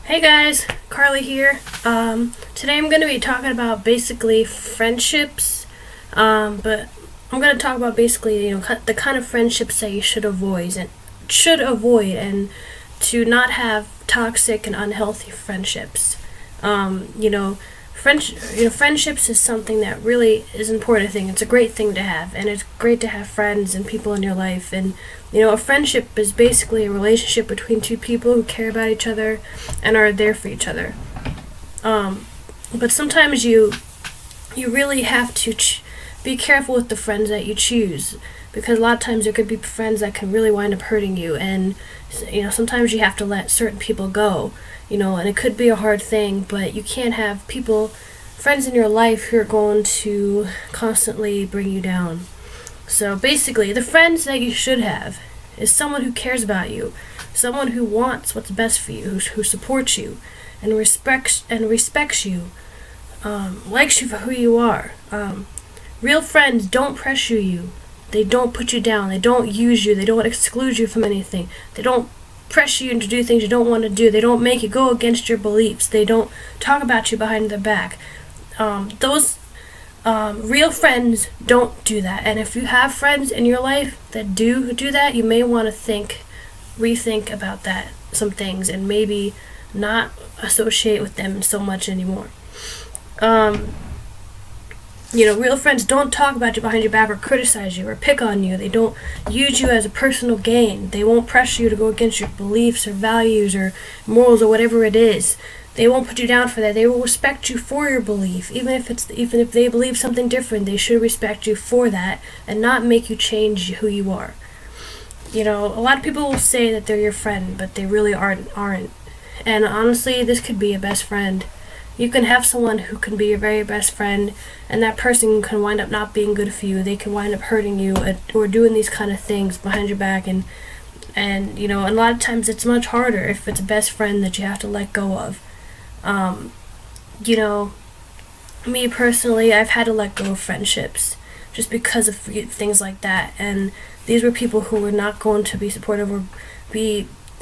Hey guys, Carly here. Today I'm going to be talking about basically friendships, but I'm going to talk about basically the kind of friendships that you should avoid and to not have toxic and unhealthy friendships. Um, you know, friendships is something that really is an important thing. It's a great thing to have, and it's great to have friends and people in your life. And a friendship is basically a relationship between two people who care about each other and are there for each other. Um, but sometimes you really have to be careful with the friends that you choose, because a lot of times there could be friends that can really wind up hurting you, and sometimes you have to let certain people go. And it could be a hard thing, but you can't have friends in your life who are going to constantly bring you down. So basically, the friends that you should have is someone who cares about you, someone who wants what's best for you, who supports you, and respects you, likes you for who you are. Real friends don't pressure you. They don't put you down. They don't use you. They don't exclude you from anything. They don't pressure you to do things you don't want to do. They don't make you go against your beliefs. They don't talk about you behind their back. Those real friends don't do that. And if you have friends in your life that do that, you may want to rethink about some things, and maybe not associate with them so much anymore. Um, Real friends don't talk about you behind your back or criticize you or pick on you. They don't use you as a personal gain. They won't pressure you to go against your beliefs or values or morals or whatever it is. They won't put you down for that. They will respect you for your belief. Even if they believe something different, they should respect you for that and not make you change who you are. A lot of people will say that they're your friend, but they really aren't. And honestly, this could be a best friend. You can have someone who can be your very best friend, and that person can wind up not being good for you. They can wind up hurting you or doing these kind of things behind your back, and a lot of times it's much harder if it's a best friend that you have to let go of. Um, you know, Me personally, I've had to let go of friendships just because of things like that, and these were people who were not going to be supportive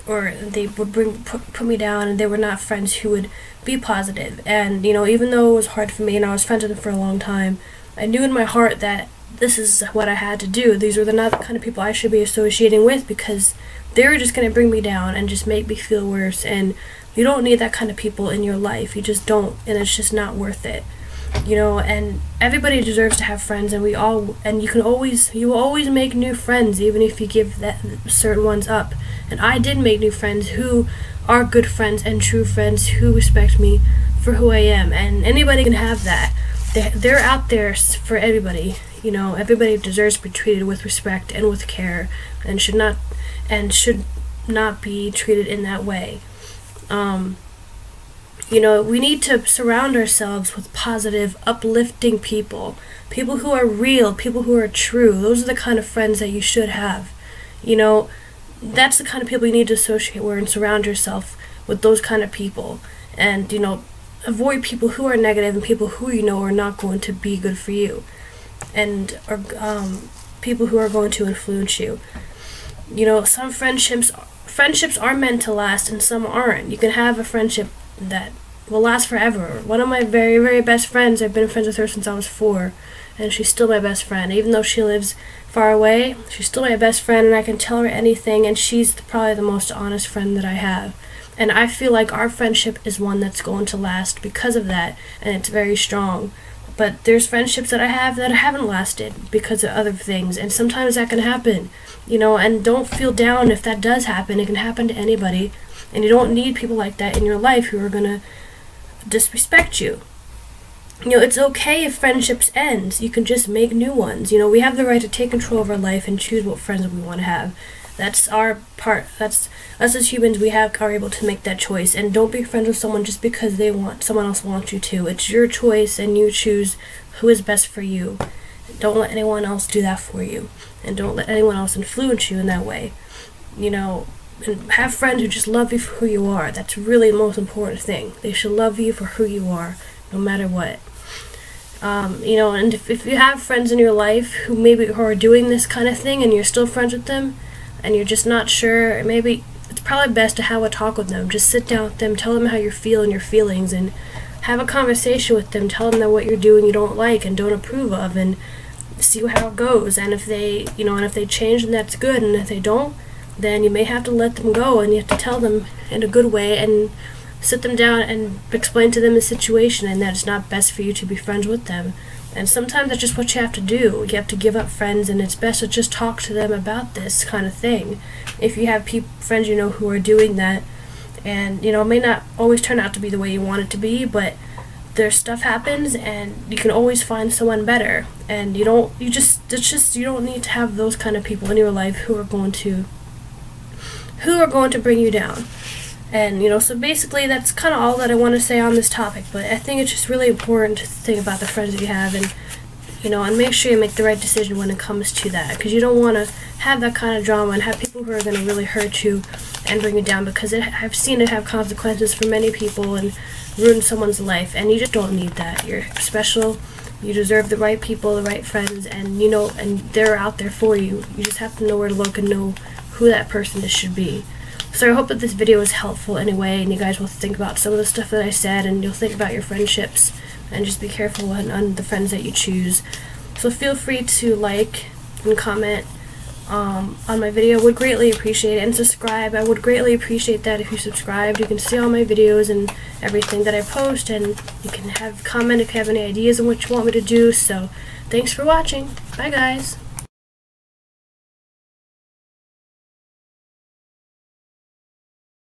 or they would put me down, and they were not friends who would be positive. And even though it was hard for me and I was friends with them for a long time, I knew in my heart that this is what I had to do. These were not the kind of people I should be associating with, because they were just going to bring me down and just make me feel worse. And you don't need that kind of people in your life. You just don't, and it's just not worth it. And everybody deserves to have friends, and you will always make new friends, even if you give that certain ones up. And I did make new friends who are good friends and true friends who respect me for who I am, and anybody can have that. They're out there for everybody. Everybody deserves to be treated with respect and with care, and should not be treated in that way. Um, we need to surround ourselves with positive, uplifting people who are real, people who are true. Those are the kind of friends that you should have. You know, that's the kind of people you need to associate with and surround yourself with those kind of people. And, avoid people who are negative and people who are not going to be good for you, and are people who are going to influence you. Some friendships are meant to last and some aren't. You can have a friendship that will last forever. One of my very, very best friends, I've been friends with her since I was 4, and she's still my best friend. Even though she lives far away, she's still my best friend, and I can tell her anything, and she's probably the most honest friend that I have. And I feel like our friendship is one that's going to last because of that, and it's very strong. But there's friendships that I have that haven't lasted because of other things, and sometimes that can happen. And don't feel down if that does happen. It can happen to anybody, and you don't need people like that in your life who are going to disrespect you. It's okay if friendships end. You can just make new ones. We have the right to take control of our life and choose what friends we want to have. That's our part. That's us as humans. Are able to make that choice. And don't be friends with someone just because someone else wants you to. It's your choice, and you choose who is best for you. Don't let anyone else do that for you, and don't let anyone else influence you in that way. And have friends who just love you for who you are. That's really the most important thing. They should love you for who you are, no matter what. And if you have friends in your life who are doing this kind of thing, and you're still friends with them, and you're just not sure, maybe it's probably best to have a talk with them. Just sit down with them, tell them how you're feeling your feelings, and have a conversation with them. Tell them that what you're doing you don't like and don't approve of, and see how it goes. And if they, and if they change, then that's good. And if they don't, then you may have to let them go, and you have to tell them in a good way and sit them down and explain to them the situation and that it's not best for you to be friends with them. And sometimes that's just what you have to do. You have to give up friends, and it's best to just talk to them about this kind of thing. If you have friends who are doing that, and it may not always turn out to be the way you want it to be, but their stuff happens, and you can always find someone better. And you don't need to have those kind of people in your life who are going to bring you down. And so basically that's kind of all that I want to say on this topic. But I think it's just really important to think about the friends that you have, and and make sure you make the right decision when it comes to that, because you don't want to have that kind of drama and have people who are going to really hurt you and bring you down, because I've seen it have consequences for many people and ruin someone's life, and you just don't need that. You're special. You deserve the right people, the right friends, and and they're out there for you. You just have to know where to look and know who that person should be. So I hope that this video was helpful anyway, and you guys will think about some of the stuff that I said, and you'll think about your friendships, and just be careful on the friends that you choose. So feel free to like and comment on my video. Would greatly appreciate it, and subscribe. I would greatly appreciate that if you subscribed. You can see all my videos and everything that I post, and you can comment if you have any ideas on what you want me to do. So thanks for watching. Bye guys.